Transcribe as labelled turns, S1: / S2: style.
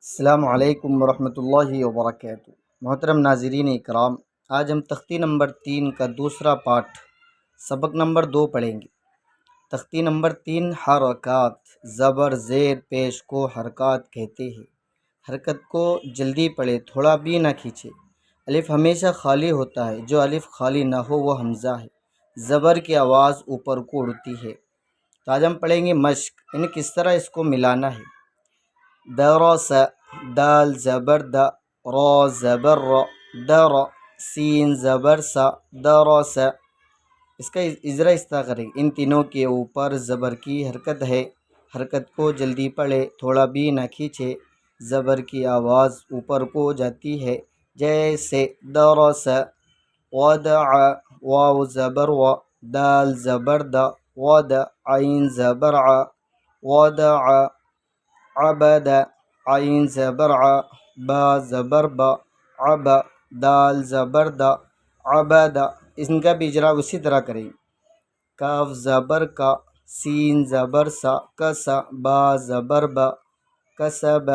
S1: السلام علیکم ورحمۃ اللہ وبرکاتہ۔ محترم ناظرین اکرام، آج ہم تختی نمبر 3 کا دوسرا پارٹ سبق نمبر 2 پڑھیں گے۔ تختی نمبر 3 حرکات، زبر زیر پیش کو حرکات کہتے ہیں۔ حرکت کو جلدی پڑھے، تھوڑا بھی نہ کھینچے۔ الف ہمیشہ خالی ہوتا ہے، جو الف خالی نہ ہو وہ حمزہ ہے۔ زبر کی آواز اوپر کو اڑتی ہے۔ تو آج ہم پڑھیں گے مشق، یعنی کس طرح اس کو ملانا ہے۔ درس، دال زبر د، را زبر ر، در، سین زبر سا، درس۔ اس کا اجرا اس طرح کریں، ان تینوں کے اوپر زبر کی حرکت ہے۔ حرکت کو جلدی پڑھے، تھوڑا بھی نہ کھینچے۔ زبر کی آواز اوپر کو جاتی ہے، جیسے درس، ودع، واو زبر و، دال زبر د، ود، عین زبر ع، ودع، عبد، عین زبر ع، با زبر با، عب، دال زبر دا، عبد۔ ان کا بھی اجرا اسی طرح کریں۔ کاف زبر کا، سین زبر سا، کس، با زبر با، کسب،